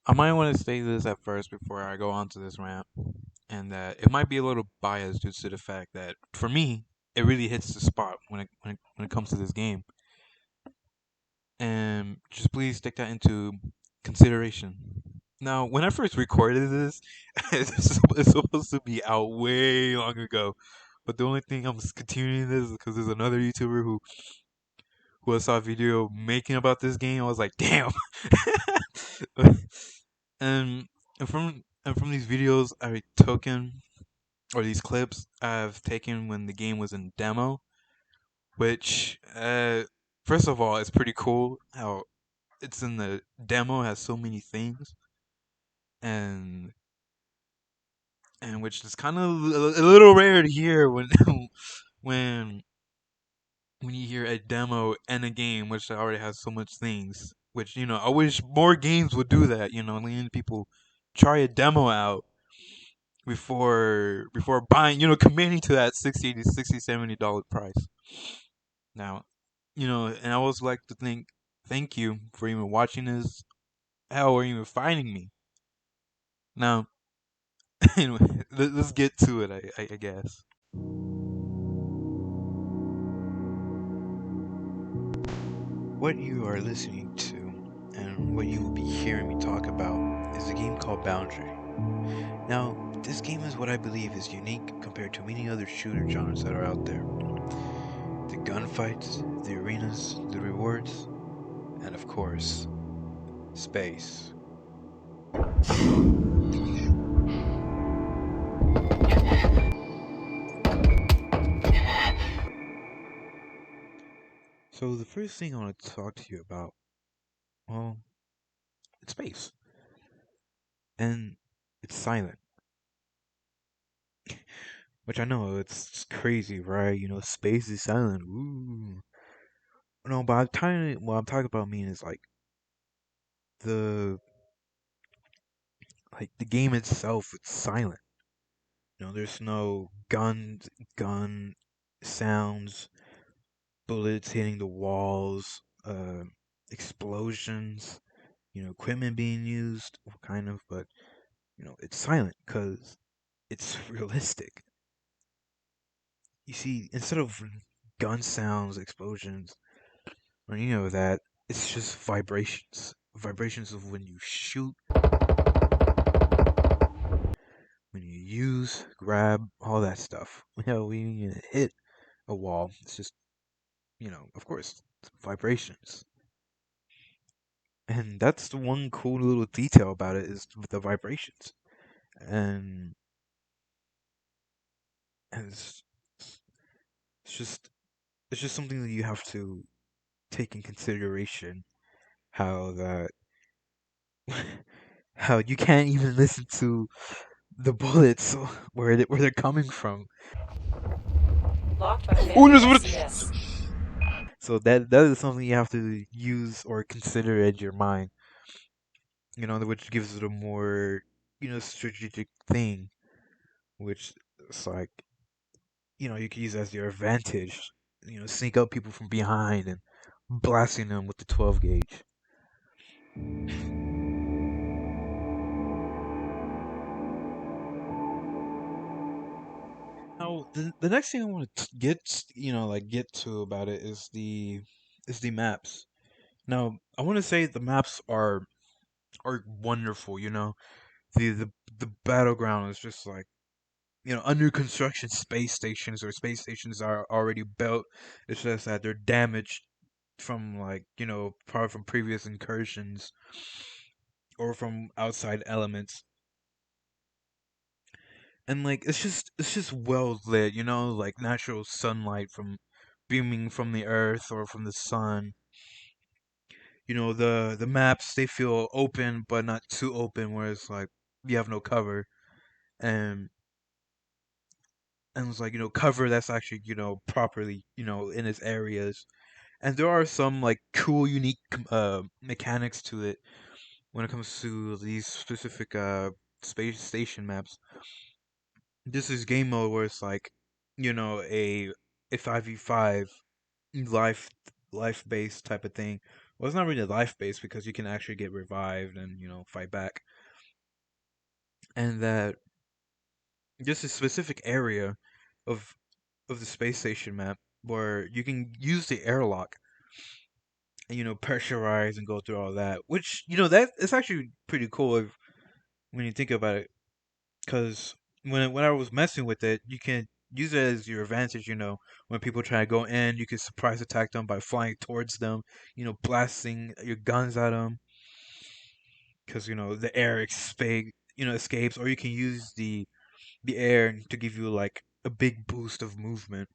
I might want to say this at first before I go on to this rant, and that it might be a little biased due to the fact that for me, it really hits the spot when it comes to this game. And just please take that into consideration. Now, when I first recorded this, it's supposed to be out way long ago. But the only thing I'm continuing this is because there's another YouTuber who I saw a video making about this game. I was like, damn. and and from these videos I taken or these clips I've taken when the game was in demo, which first of all, it's pretty cool how it's in the demo has so many things and which is kind of a little rare to hear when when when you hear a demo and a game which already has so much things. Which I wish more games would do that. Letting people try a demo out before buying. Committing to that 60 to 60 $70 price. Now, and I always like to thank you for even watching this, hell, or even finding me. Now, anyway, let's get to it. I guess. What you are listening to and what you will be hearing me talk about is a game called Boundary. Now, this game is what I believe is unique compared to many other shooter genres that are out there. The gunfights, the arenas, the rewards, and of course, space. So, the first thing I want to talk to you about, well, it's space. And it's silent. Which I know it's crazy, right? Space is silent. Ooh. No, but what I'm talking about mean is the the game itself. It's silent. There's no gun sounds, bullets hitting the walls, explosions. Equipment being used, kind of, but it's silent because it's realistic. You see, instead of gun sounds, explosions, or that, it's just vibrations. Vibrations of when you shoot, when you use, grab, all that stuff. When you hit a wall, it's just, of course, it's vibrations. And that's the one cool little detail about it is with the vibrations. And, and it's just it's just something that you have to take in consideration how that how you can't even listen to the bullets where they're coming from. Locked by Oh, family SCS. so that is something you have to use or consider in your mind. Which gives it a more strategic thing, which it's like you can use as your advantage. Sneak up people from behind and blasting them with the 12 gauge. Now, the next thing I want to get to about it is the maps. Now, I want to say the maps are wonderful. The battleground is just like under construction space stations or space stations are already built. It's just that they're damaged from probably from previous incursions or from outside elements. And it's just well lit, like natural sunlight from beaming from the earth or from the sun. The maps, they feel open but not too open where it's like you have no cover. And it's like cover that's actually properly in its areas. And there are some like cool unique mechanics to it when it comes to these specific space station maps. This is game mode where it's like a 5v5 life life based type of thing well, it's not really life based because you can actually get revived and fight back, and that just a specific area of the space station map where you can use the airlock and pressurize and go through all that, which that it's actually pretty cool if when you think about it, because when I was messing with it, you can use it as your advantage. When people try to go in, you can surprise attack them by flying towards them. Blasting your guns at them because the air escapes, or you can use the air to give you like a big boost of movement.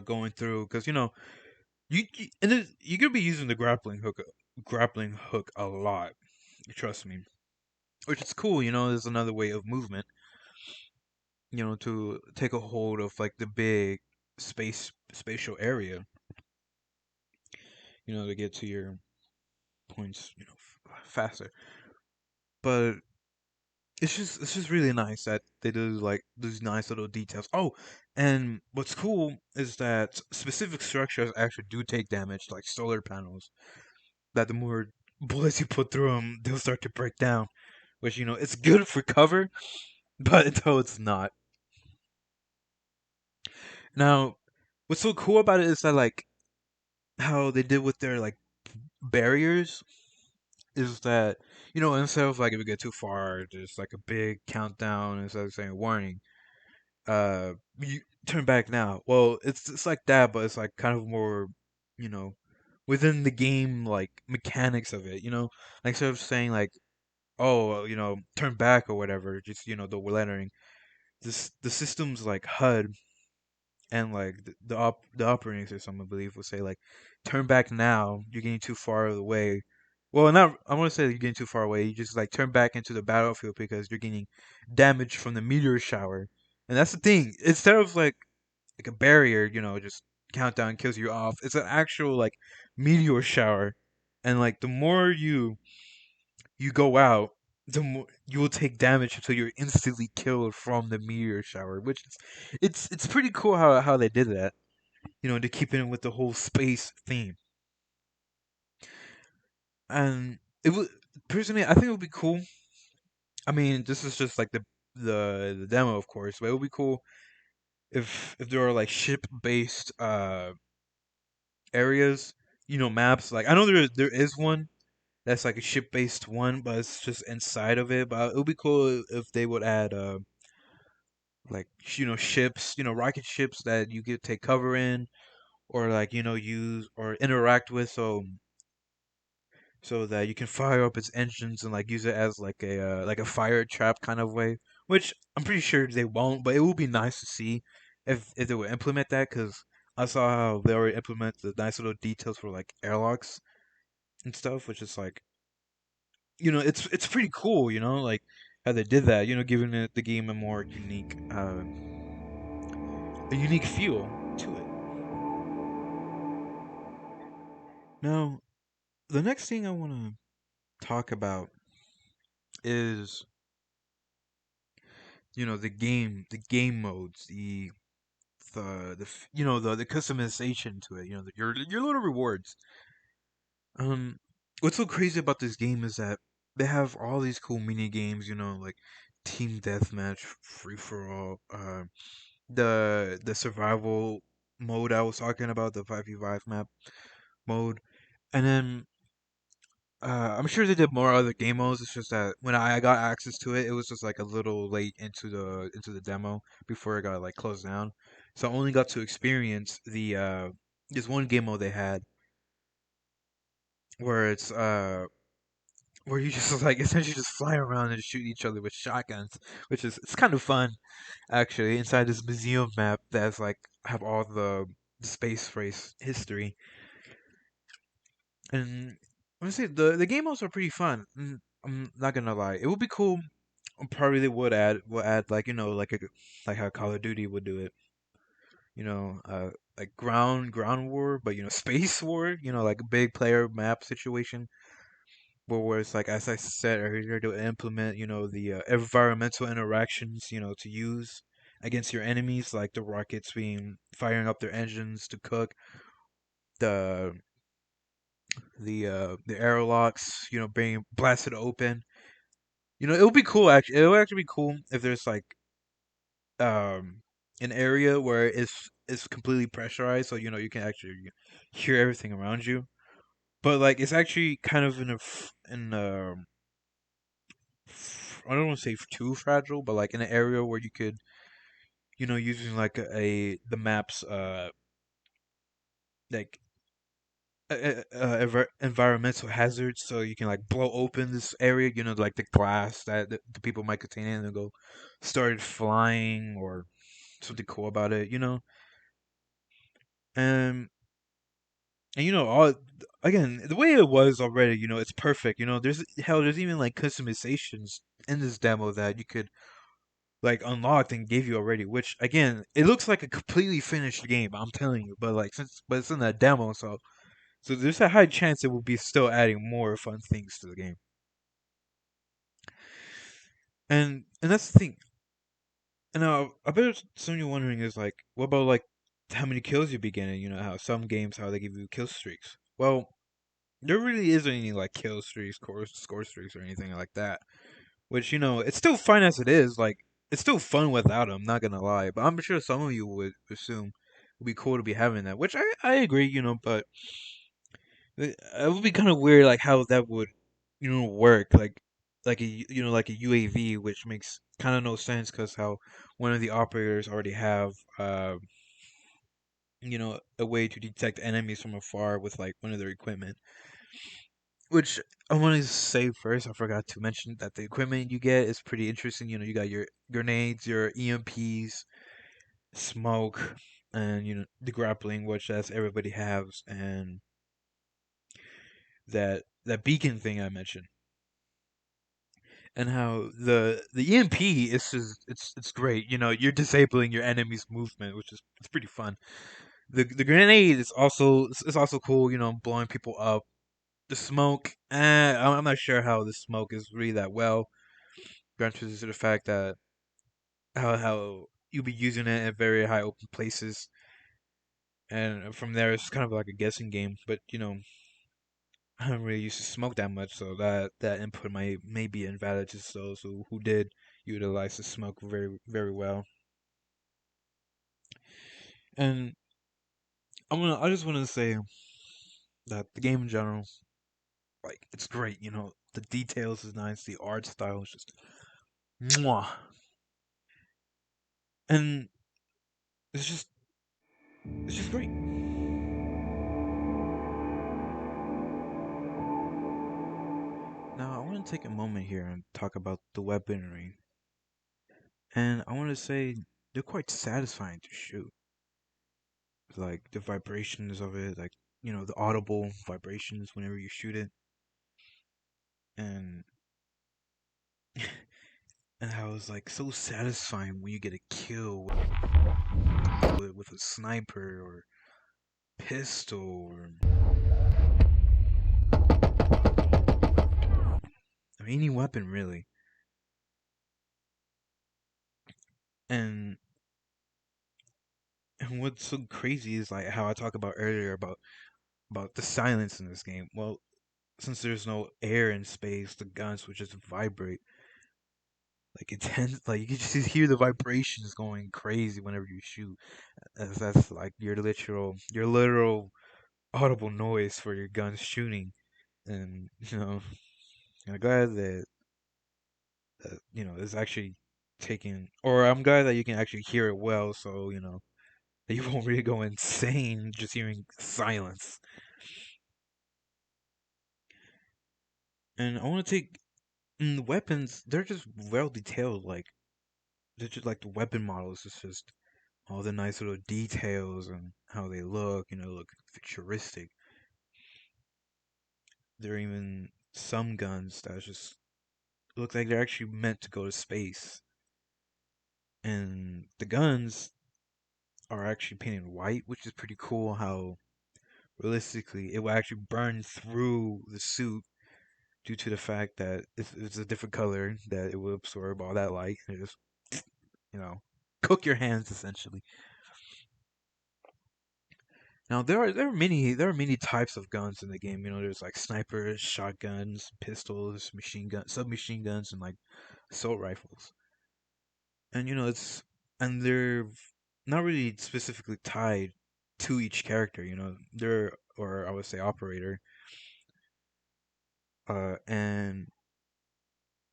Going through because and you're gonna be using the grappling hook a lot. Trust me, which is cool. There's another way of movement. To take a hold of like the big spatial area. To get to your points. Faster. But it's just really nice that they do like these nice little details. Oh, and what's cool is that specific structures actually do take damage, like solar panels. That the more bullets you put through them, they'll start to break down. Which it's good for cover, but though it's not. Now, what's so cool about it is that like how they did with their like barriers is that instead of like if you get too far, there's like a big countdown instead of saying warning. You turn back now. Well, it's like that, but it's like kind of more, you know, within the game like mechanics of it. Like instead of saying like, oh, turn back or whatever, just the lettering. The system's like HUD and like the operating system, I believe, will say like, turn back now. You're getting too far away. Well, not I want to say you're getting too far away. You just like turn back into the battlefield because you're getting damage from the meteor shower. And that's the thing. Instead of like a barrier, just countdown kills you off. It's an actual like meteor shower, and like the more you go out, the more you will take damage until you're instantly killed from the meteor shower. Which is it's pretty cool how they did that. To keep in with the whole space theme. And it would personally, I think it would be cool. I mean, this is just like the demo, of course, but it would be cool if there are like ship based areas, maps. Like I know there is one that's like a ship based one, but it's just inside of it. But it would be cool if they would add like ships, rocket ships that you could take cover in, or like use or interact with, so that you can fire up its engines and like use it as like a fire trap kind of way. Which I'm pretty sure they won't, but it would be nice to see if they would implement that because I saw how they already implement the nice little details for like airlocks and stuff, which is like it's pretty cool, like how they did that, giving the game a unique feel to it. Now, the next thing I want to talk about is the game modes, the customization to it, your little rewards. Um, what's so crazy about this game is that they have all these cool mini games, like team deathmatch, free for all, the survival mode I was talking about, the 5v5 map mode, and then I'm sure they did more other game modes. It's just that when I got access to it, it was just like a little late into the demo before it got like closed down. So I only got to experience the this one game mode they had where it's where you just like essentially just fly around and shoot each other with shotguns, which is it's kind of fun actually inside this museum map that's like have all the space race history. And honestly, the game modes are pretty fun. I'm not gonna lie, it would be cool. Probably they would add like like how Call of Duty would do it. Like ground war, but space war. Like a big player map situation where it's like as I said earlier, to implement the environmental interactions to use against your enemies, like the rockets being firing up their engines to cook the the airlocks, being blasted open. It would be cool actually. It would actually be cool if there's like um an area where it's completely pressurized, so you can actually hear everything around you. But like it's actually kind of I don't want to say too fragile, but like in an area where you could using like the maps like environmental hazards, so you can like blow open this area, like the glass that the people might contain it and go started flying or something cool about it. And all again the way it was already, it's perfect. There's even like customizations in this demo that you could like unlocked and gave you already, which again it looks like a completely finished game. I'm telling you, but like but it's in that demo, so there's a high chance it will be still adding more fun things to the game. And that's the thing. And now I bet some of you wondering is like, what about like how many kills you be getting? How some games how they give you kill streaks. Well, there really isn't any like kill streaks, score streaks, or anything like that. Which it's still fun as it is. Like it's still fun without them. Not gonna lie, but I'm sure some of you would assume it would be cool to be having that. Which I agree. But it would be kind of weird, like how that would work. Like like a UAV, which makes kind of no sense because how one of the operators already have a way to detect enemies from afar with like one of their equipment. Which I want to say first, I forgot to mention that the equipment you get is pretty interesting. You got your grenades, your EMPs, smoke, and the grappling, which as everybody has, and that beacon thing I mentioned, and how the EMP is just it's great. You're disabling your enemy's movement, which is it's pretty fun. The grenade is also cool. Blowing people up. The smoke, I'm not sure how the smoke is really that well. Granted to the fact that how you'll be using it at very high open places, and from there it's kind of like a guessing game. But I don't really used to smoke that much, so that input may be invalid to those who did utilize the smoke very very well. And I just want to say that the game in general, like it's great. The details is nice, the art style is just mwah, and it's just it's just great. Now, I want to take a moment here and talk about the weaponry. And I want to say they're quite satisfying to shoot. Like the vibrations of it, like, the audible vibrations whenever you shoot it. And and how it's like so satisfying when you get a kill with a sniper or pistol or I mean, any weapon really. And and what's so crazy is like how I talked about earlier about the silence in this game. Well, since there's no air in space, the guns would just vibrate like intense. Like you can just hear the vibrations going crazy whenever you shoot. That's like your literal audible noise for your gun shooting. And I'm glad that it's actually taking, or I'm glad that you can actually hear it well. So that you won't really go insane just hearing silence. And I want to take the weapons. They're just well detailed. Like they're just like the weapon models. It's just all the nice little details and how they look, look futuristic. There are even some guns that just look like they're actually meant to go to space. And the guns are actually painted white, which is pretty cool how realistically it will actually burn through the suit due to the fact that it's a different color that it will absorb all that light and just, you know, cook your hands essentially. Now there are many types of guns in the game. You know, there's like snipers, shotguns, pistols, machine guns, submachine guns, and like assault rifles. And you know, and they're not really specifically tied to each character. You know, they're or I would say operator. And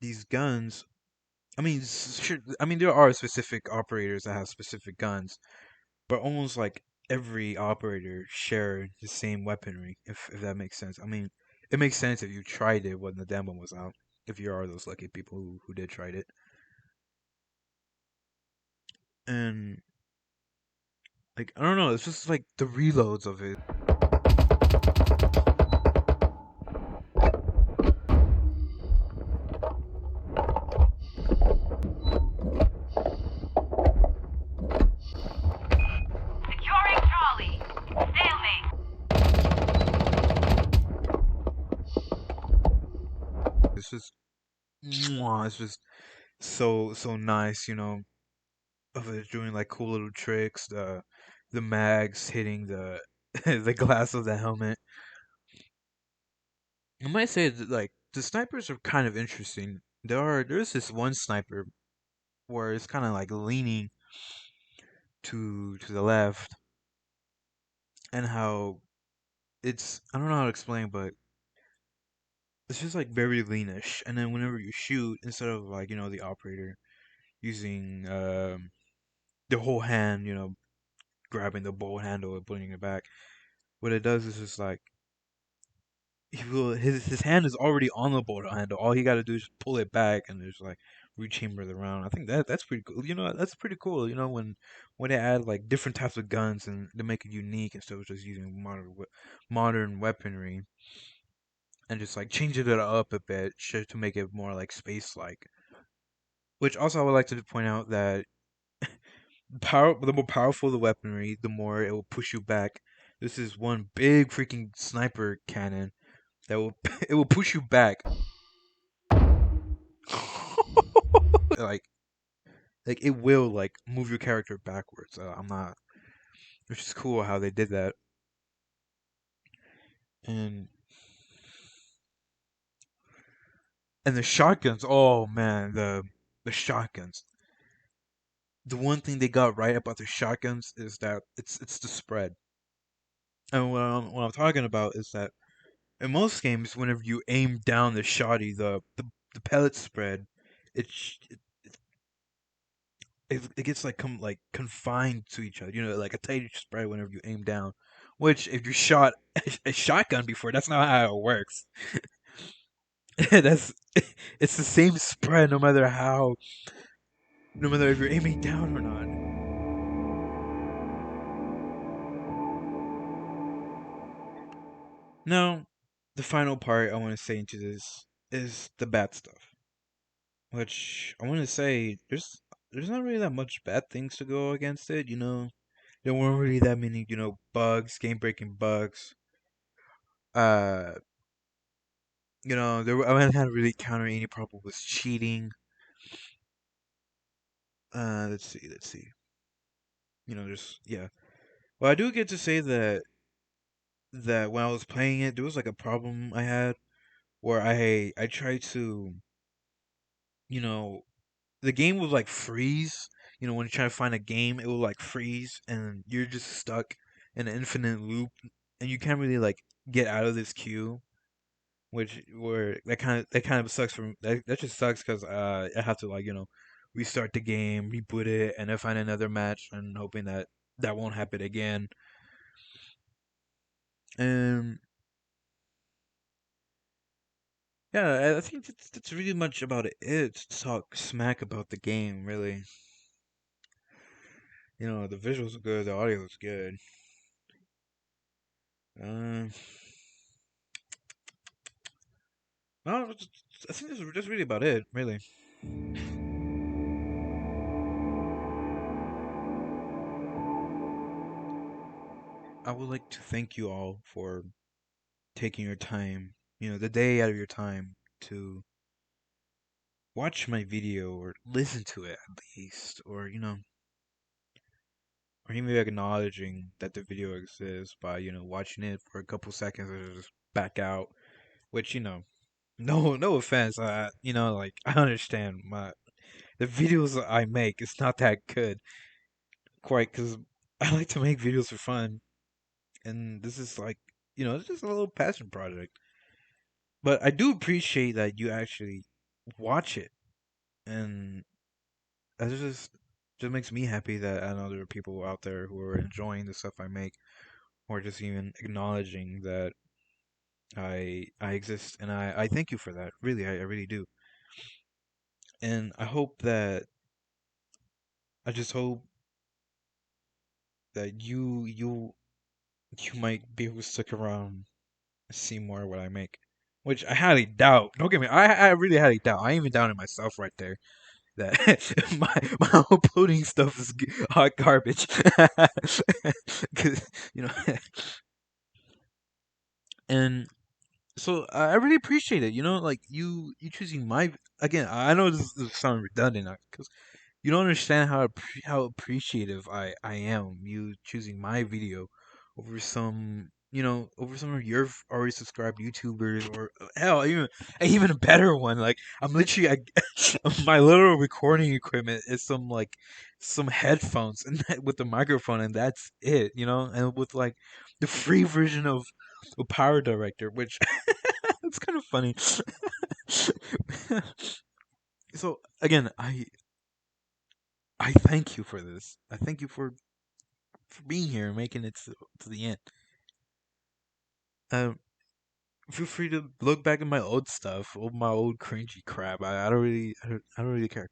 these guns. I mean, sure. I mean, there are specific operators that have specific guns, but almost like every operator share the same weaponry, if that makes sense. I mean, it makes sense if you tried it when the demo was out. If you are those lucky people who did tried it, and like I don't know, it's just like the reloads of it. Securing Charlie. Stalemate. It's just, mwah, it's just so nice, you know, of it doing like cool little tricks. The mags hitting the the glass of the helmet. I might say that like the snipers are kind of interesting. There's this one sniper where it's kind of like leaning to the left, and how I don't know how to explain, but it's just like very leanish. And then whenever you shoot, instead of like the operator using the whole hand, grabbing the bolt handle and putting it back, what it does is just like his hand is already on the bolt handle. All he got to do is pull it back, and there's like rechamber the round. I think that's pretty cool. You know, that's pretty cool. You know, when they add like different types of guns and they make it unique instead of just using modern weaponry, and just like changing it up a bit to make it more like space like. Which also I would like to point out that the more powerful the weaponry, the more it will push you back. This is one big freaking sniper cannon that will it will push you back. like it will like move your character backwards. I'm not. Which is cool how they did that. And the shotguns. Oh man, the shotguns. The one thing they got right about the shotguns is that it's the spread. And what I'm talking about is that in most games, whenever you aim down the shotty, the pellet spread, it it gets like confined to each other. You know, like a tight spread whenever you aim down. Which, if you shot a shotgun before, that's not how it works. that's it's the same spread no matter if you're aiming down or not. Now, the final part I want to say into this is the bad stuff, which I want to say there's not really that much bad things to go against it. You know, there weren't really that many bugs, game breaking bugs. Uh, I hadn't really encountered any problem with cheating. Let's see. There's yeah. Well, I do get to say that when I was playing it, there was like a problem I had where I tried to you know the game would like freeze. You know, when you try to find a game, it will like freeze, and you're just stuck in an infinite loop, and you can't really like get out of this queue. Which where that kind of sucks for that just sucks because I have to like restart the game, reboot it, and then find another match, and hoping that that won't happen again. And yeah, I think that's really much about it. To talk smack about the game, really. The visuals are good, the audio is good. Um, no, I think that's really about it, really. I would like to thank you all for taking your time, the day out of your time to watch my video or listen to it at least, or or even acknowledging that the video exists by watching it for a couple seconds and just back out. Which no offense, like I understand the videos I make. It's not that good, quite, because I like to make videos for fun, and this is like it's just a little passion project. But I do appreciate that you actually watch it, and that just makes me happy that I know there are people out there who are enjoying the stuff I make, or just even acknowledging that I exist, and I thank you for that. Really, I really do. And I just hope that you might be able to stick around and see more of what I make. Which I highly doubt. Don't get me. I really highly doubt. I even doubted myself right there that my uploading stuff is hot garbage. Cause and so I really appreciate it. Like you choosing my again. I know this sounds redundant because you don't understand how appreciative I am you choosing my video over some of your already subscribed YouTubers, or hell, even a better one. Like I'm literally my little recording equipment is some headphones and with the microphone, and that's it. And with like the free version of Power Director, which it's kind of funny. So again, I thank you for this. I thank you for being here and making it to the end. Um, Feel free to look back at my old stuff, all my old cringy crap. I don't really care.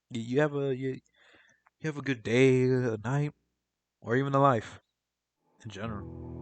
You have a good day, a night, or even a life in general.